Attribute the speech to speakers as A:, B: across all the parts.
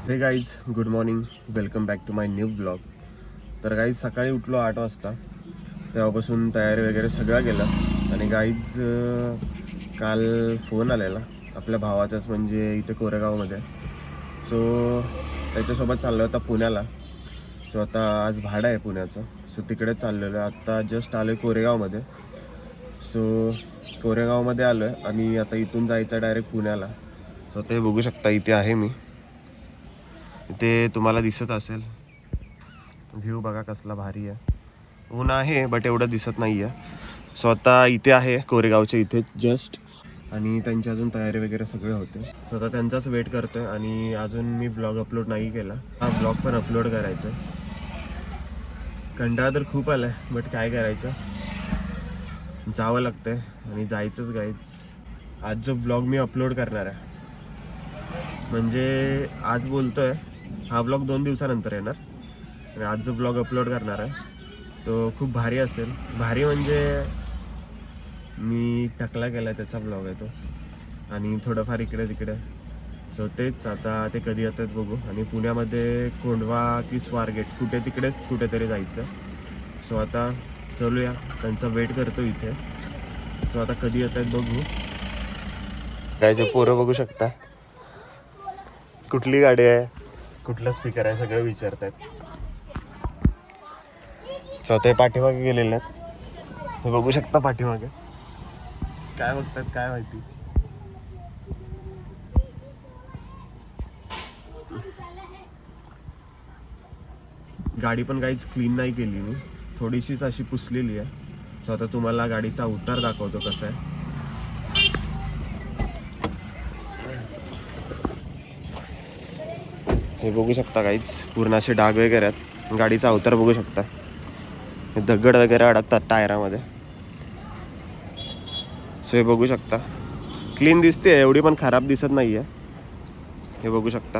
A: हे guys, good morning, welcome back to my new vlog. तर guys सकाळी उठलो 8 वाजता. तेव्हापासून तयारी वगैरे सगळं केलं. आणि गाईज काल फोन आलेला आपल्या भावाचाच, म्हणजे इथे कोरेगावमध्ये. सो त्याच्यासोबत चाललो होता पुण्याला. सो आता आज भाडं आहे पुण्याचं, सो तिकडे चाललेलो आहे. आत्ता जस्ट आलो आहे कोरेगावमध्ये. सो कोरेगावमध्ये आलो आहे आणि आता इथून जायचं डायरेक्ट पुण्याला. सो ते बघू शकता, इथे आहे मी. इथे तुम्हाला दिसत असेल व्ह्यू, बघा कसला भारी आहे. ऊन आहे बट एवढं दिसत नाही आहे. सो आता इथे आहे कोरेगावच्या इथे जस्ट. आणि त्यांची अजून तयारी वगैरे सगळे होते. सो आता त्यांचाच वेट करतोय. आणि अजून मी ब्लॉग अपलोड नाही केला. हा ब्लॉग पण अपलोड करायचा. कंटाळा तर खूप आलाय बट काय करायचं, जावं लागतंय आणि जायचंच गाईच. आज जो ब्लॉग मी अपलोड करणार आहे, म्हणजे आज बोलतोय, हा ब्लॉग 2 दिवसानंतर येणार. आणि आज जो ब्लॉग अपलोड करणार आहे तो खूप भारी असेल. भारी म्हणजे मी टकला केला त्याचा ब्लॉग आहे तो. आणि थोडंफार इकडे तिकडे. सो तेच आता ते कधी येतात बघू. आणि पुण्यामध्ये कोंढवा की स्वारगेट तिकडेच कुठेतरी जायचं. सो आता चलूया, त्यांचा वेट करतो इथे. सो आता कधी येत आहेत बघू. गायचे पोरं बघू शकता, कुठली गाडी आहे, कुठलं स्पीकर आहे, सगळं विचारतात. स्वतः पाठीमागे गेलेले आहेत, ते बघू शकता. पाठीमागे काय बघतात काय माहिती. गाडी पण काहीच क्लीन नाही केली मी, थोडीशीच अशी पुसलेली आहे. सो आता तुम्हाला गाडीचा उतार दाखवतो कसा आहे. हे बघू शकता काहीच पूर्ण असे डाग वगैरे आहेत. गाडीचा अवतार बघू शकता, दगड वगैरे अडकतात टायरामध्ये. सो हे बघू शकता, क्लीन दिसते, एवढी पण खराब दिसत नाही आहे. हे बघू शकता.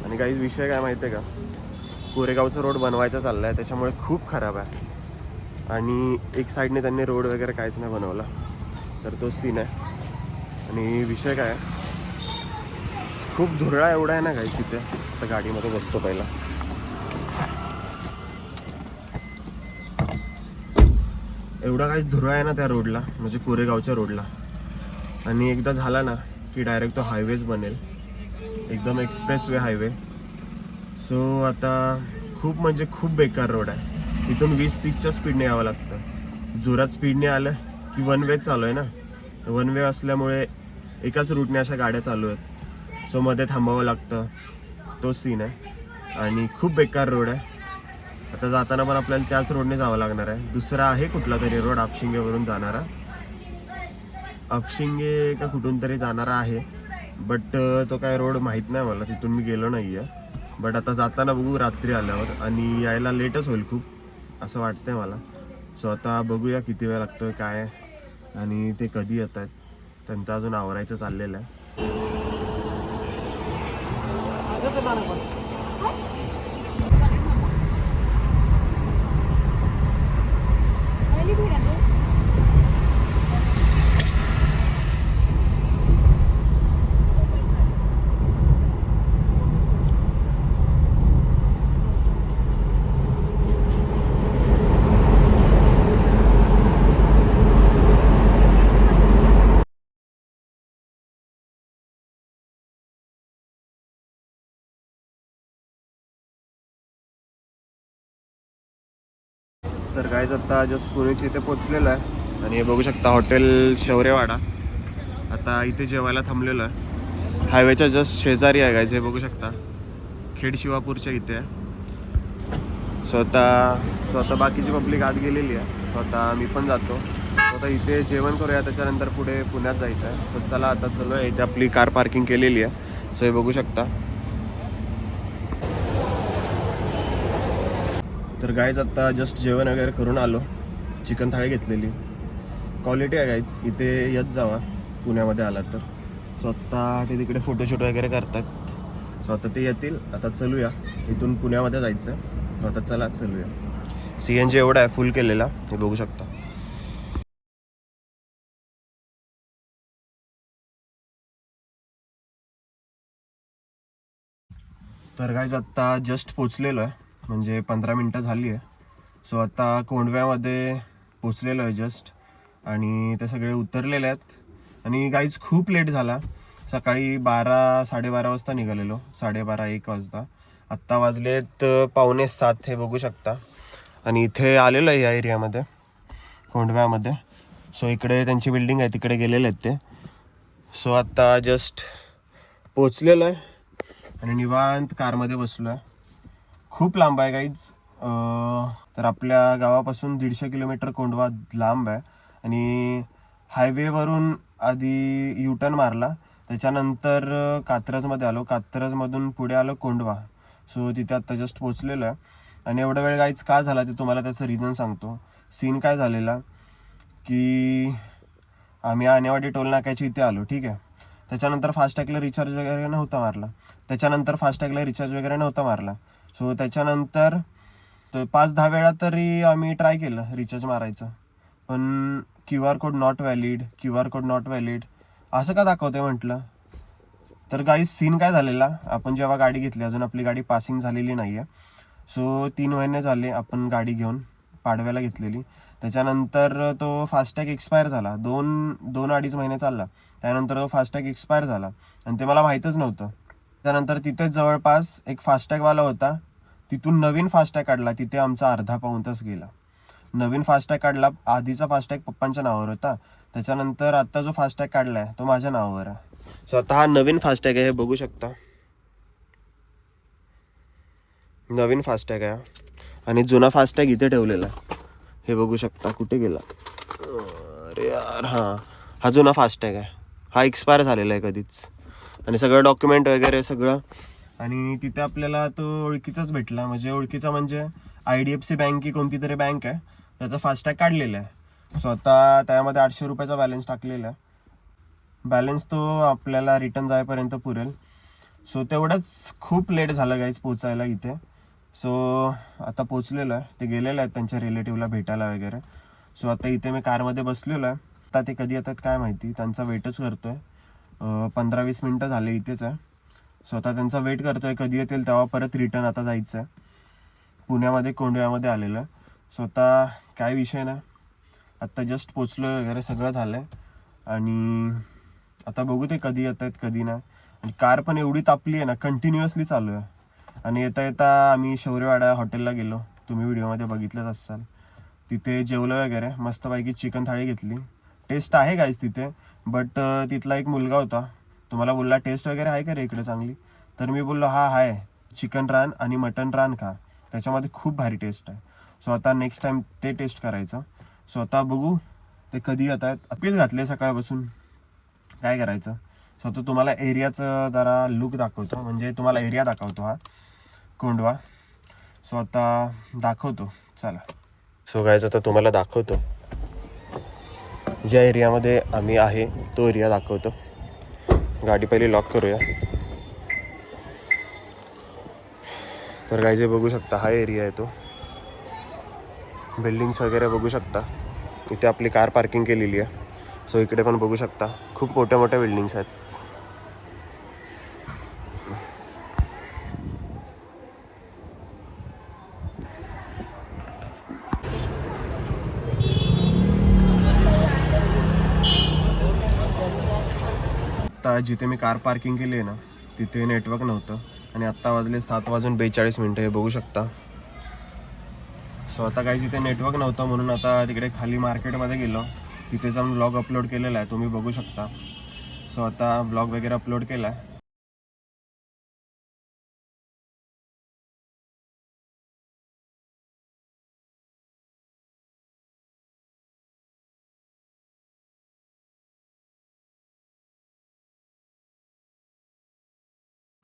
A: आणि काही विषय काय माहिती आहे का, कोरेगावचा रोड बनवायचा चालला आहे, त्याच्यामुळे खूप खराब आहे. आणि एक साईडने त्यांनी रोड वगैरे काहीच नाही बनवला, तर तो सीन आहे. आणि विषय काय आहे, खूप धुरळा एवढा आहे ना काही तिथे. आता गाडीमध्ये बसतो पहिला. एवढा काहीच धुरळा आहे ना त्या रोडला, म्हणजे कोरेगावच्या रोडला. आणि एकदा झाला ना की डायरेक्ट तो हायवेच बनेल, एकदम एक्सप्रेस वे हायवे. सो आता खूप म्हणजे खूप बेकार रोड आहे. इथून 20-30च्या स्पीडने यावं लागतं. जोरात स्पीडने आलं की वन वे चालू आहे ना, वन वे असल्यामुळे एकाच रूटने अशा गाड्या चालू आहेत. सो मध्ये थांबावं लागतं, तो सीन आहे. आणि खूप बेकार रोड आहे. आता जाताना पण आपल्याला त्याच रोडने जावं लागणार आहे. दुसरा आहे कुठला तरी रोड आपशिंगेवरून जाणारा, अपशिंगे का कुठून तरी जाणारा आहे. बट तो काय रोड माहीत नाही मला, तिथून मी गेलो नाही आहे. बट आता जाताना बघू रात्री आल्यावर. आणि यायला लेटच होईल खूप असं वाटतंय मला. सो आता बघूया किती वेळ लागतोय काय आहे आणि ते कधी येत आहेत. त्यांचं अजून आवरायचं चाललेलं आहे. तर गाईज आता जस्ट पुण्याची इथे पोचलेलं आहे. आणि हे बघू शकता हॉटेल शौर्यवाडा. आता इथे जेवायला थांबलेलं आहे. हायवेच्या जस्ट शेजारी आहे गाईज, हे बघू शकता. खेड शिवापूरच्या इथे आहे. स्वतः बाकीची पब्लिक आत गेलेली आहे. स्वतः मी पण जातो. स्वतः इथे जेवण करूया, त्याच्यानंतर पुढे पुण्यात जायचं आहे. तर चला आता चलो आहे. इथे आपली कार पार्किंग केलेली आहे. सो हे बघू शकता. तर गाईज आता जस्ट जेवण वगैरे करून आलो. चिकन थाळी घेतलेली, क्वालिटी आहे गाईज. इथे येत जावा पुण्यामध्ये आला तर. स्वतः ते तिकडे फोटोशूट वगैरे करतात. स्वतः ते येतील. आता चलूया, इथून पुण्यामध्ये जायचं. आता चला चलूया. CNG एवढा आहे फुल केलेला, हे बघू शकता. तर गाईज आत्ता जस्ट पोचलेलो आहे, म्हणजे 15 मिनटं झाली आहे. सो आता कोंडव्यामध्ये पोचलेलो आहे जस्ट, आणि ते सगळे उतरलेले आहेत. आणि गाईज खूप लेट झाला. सकाळी 12-12:30 वाजता निघालेलो, 12:30-1 वाजता. आत्ता वाजलेत 6:45 हे बघू शकता. आणि इथे आलेलो आहे या एरियामध्ये कोंडव्यामध्ये. सो इकडे त्यांची बिल्डिंग आहे, तिकडे गेलेले आहेत ते. सो आत्ता जस्ट पोचलेलो आहे आणि निवांत कारमध्ये बसलो आहे. खूप लांब आहे गाईज. तर आपल्या गावापासून 150 किलोमीटर कोंडवा लांब आहे. आणि हायवेवरून आधी युटर्न मारला, त्याच्यानंतर कात्रजमध्ये आलो, कात्रजमधून पुढे आलो कोंडवा. सो तिथे आत्ता जस्ट पोचलेलो आहे. आणि एवढा वेळ गाईज का झाला ते तुम्हाला त्याचं रिझन सांगतो. सीन काय झालेला की आम्ही आनेवाडी टोल नाक्याची इथे आलो, ठीक आहे. त्याच्यानंतर फास्टॅगला रिचार्ज वगैरे नव्हता मारला. सो त्याच्यानंतर 5-10 वेळा तरी आम्ही ट्राय केलं रिचार्ज मारायचं, पण QR कोड नॉट व्हॅलिड असं का दाखवते म्हटलं. तर गाईज सीन काय झालेला, आपण जेव्हा गाडी घेतली, अजून आपली गाडी पासिंग झालेली नाही आहे. सो 3 महिने झाले आपण गाडी घेऊन पाडव्याला घेतलेली. त्याच्यानंतर तो फास्टॅग एक्सपायर झाला, 2-2.5 महिने चालला. त्यानंतर तो फास्टॅग एक्सपायर झाला आणि ते मला माहीतच नव्हतं. त्यानंतर तिथेच जवळपास एक फास्टॅगवाला होता, तिथून नवीन फास्टॅग काढला. तिथे आमचा अर्धा-पाऊण तास गेला. नवीन फास्टॅग काढला, आधीचा फास्टॅग पप्पांच्या नावावर होता. त्याच्यानंतर आता जो फास्टॅग काढला आहे तो माझ्या नावावर आहे. सो आता हा नवीन फास्टॅग आहे, हे बघू शकता. नवीन फास्टॅग आहे आणि जुना फास्टॅग इथे ठेवलेला आहे, हे बघू शकता. कुठे गेला अरे यार, हा जुना फास्टॅग आहे. हा एक्सपायर झालेला आहे कधीच, आणि सगळं डॉक्युमेंट वगैरे सगळं. आणि तिथे आपल्याला तो ओळखीचाच भेटला, म्हणजे IDFC बँक की कोणती तरी बँक आहे, त्याचा फास्टॅग काढलेला आहे. सो आता त्यामध्ये 800 रुपयाचा बॅलन्स टाकलेला आहे. बॅलन्स तो आपल्याला रिटर्न जाईपर्यंत पुरेल. सो तेवढंच. खूप लेट झालं गाईज पोचायला इथे. सो आता पोचलेलो आहे, ते गेलेले आहेत त्यांच्या रिलेटिव्हला भेटायला वगैरे. सो आता इथे मी कारमध्ये बसलेलो आहे. आता ते कधी येतात काय माहिती, त्यांचा वेटच करतोय. 15-20 मिनटं झाले इथेच आहे. सो आता त्यांचा वेट करतोय, कधी येतील तेव्हा परत रिटर्न आता जायचं आहे. पुण्यामध्ये कोंडव्यामध्ये आलेलं आहे. सो आता काय विषय नाही, आत्ता जस्ट पोचलो वगैरे सगळं झालं आहे. आणि आता बघू ते कधी येत आहेत कधी नाही. आणि कार पण एवढी तापली आहे ना, कंटिन्युअसली चालू आहे. आणि येता येता आम्ही शौर्यवाडा हॉटेलला गेलो, तुम्ही व्हिडिओमध्ये बघितलंच असाल. तिथे जेवलं वगैरे, मस्तपैकी चिकन थाळी घेतली. टेस्ट आहे गाईज तिथे, बट तिथला एक मुलगा होता, तुम्हाला बोलला टेस्ट वगैरे आहे का रे इकडे चांगली. तर मी बोललो हा आहे, चिकन रान आणि मटन रान खा, त्याच्यामध्ये खूप भारी टेस्ट आहे. सो आता नेक्स्ट टाइम ते टेस्ट करायचं. सो आता बघू ते कधी येत आहेत. आपलीच घातले सकाळपासून, काय करायचं. सो आता तुम्हाला एरियाचं जरा लुक दाखवतो, म्हणजे तुम्हाला एरिया दाखवतो हा कोंडवा. सो आता दाखवतो, चला. सो गाईज आता तुम्हाला दाखवतो ज्या एरियामध्ये आम्ही आहे तो एरिया दाखवतो. गाडी पहिली लॉक करूया. तर गाईज हे बघू शकता, हा एरिया आहे तो. बिल्डिंग्स वगैरे बघू शकता. इथे आपली कार पार्किंग केलेली आहे. सो इकडे पण बघू शकता, खूप मोठ्या मोठ्या बिल्डिंग्स आहेत. आता जिथे मी कार पार्किंग केली आहे ना, तिथे नेटवर्क नव्हतं. आणि आत्ता वाजले 7:42 हे बघू शकता. सो आता काही तिथे नेटवर्क नव्हतं, म्हणून आता तिकडे खाली मार्केटमध्ये गेलो. तिथे जाऊन ब्लॉग अपलोड केलेला आहे, तुम्ही बघू शकता. सो आता ब्लॉग वगैरे अपलोड केला आहे.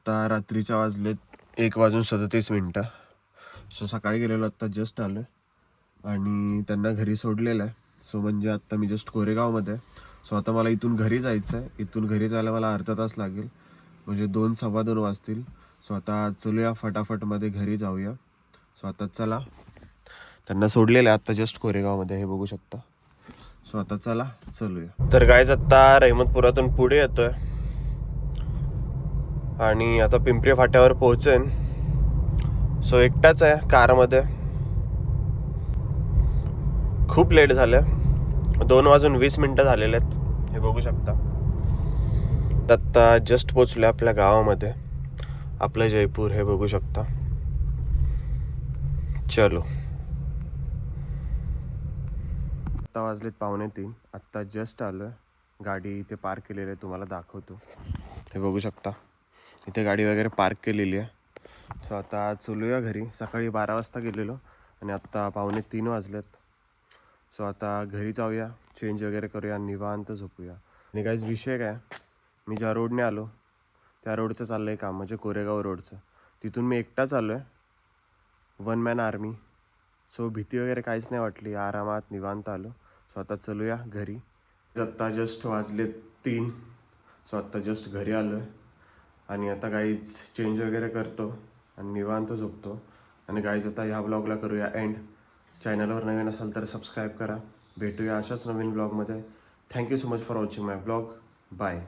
A: आता रात्रीच्या वाजलेत 1:37. सो सकाळी गेलेलो, आत्ता जस्ट आलो आणि त्यांना घरी सोडलेलं आहे. सो म्हणजे आत्ता मी जस्ट कोरेगावमध्ये आहे. सो आता मला इथून घरी जायचं आहे. इथून घरी जायला मला अर्धा तास लागेल, म्हणजे 2-2:15 वाजतील. सो आता चलूया फटाफटमध्ये घरी जाऊया. सो आता चला, त्यांना सोडलेलं आहे आत्ता जस्ट कोरेगावमध्ये, हे बघू शकता. सो आता चला चलूया. तर गाईज आत्ता रहिमतपुरातून पुढे येतोय आणि आता पिंपरी फाट्यावर पोहोचेन. सो एकटाच आहे कारमध्ये. खूप लेट झालं, 2:20 झालेले आहेत, हे बघू शकता. आत्ता जस्ट पोचलो आपल्या गावामध्ये, आपलं जयपूर, हे बघू शकता. चलो. आत्ता वाजलेत 2:45. आत्ता जस्ट आलं, गाडी इथे पार्क केलेली आहे, तुम्हाला दाखवतो. हे बघू शकता, इथे गाडी वगैरे पार्क केलेली आहे. सो आता चलूया घरी. सकाळी 12 वाजता गेलेलो आणि आत्ता 2:45 वाजलेत. सो आता घरी जाऊया, चेंज वगैरे करूया, निवांत झोपूया. आणि काहीच विषय काय, मी ज्या रोडने आलो त्या रोडचं चाललं आहे काम, म्हणजे कोरेगाव रोडचं. तिथून मी एकटाच आलो आहे, 1 मॅन आर्मी. सो भीती वगैरे काहीच नाही वाटली, आरामात निवांत आलो. सो आता चलूया घरी. आत्ता जस्ट वाजले 3. सो आत्ता जस्ट घरी आलो आहे आणि आता काहीच चेंज वगैरे करतो आणि निवांत झोपतो. आणि काहीच आता ह्या ब्लॉगला करूया एंड. चॅनलवर नवीन असाल तर सबस्क्राईब करा. भेटूया अशाच नवीन ब्लॉगमध्ये. Thank you so much for watching my blog. Bye.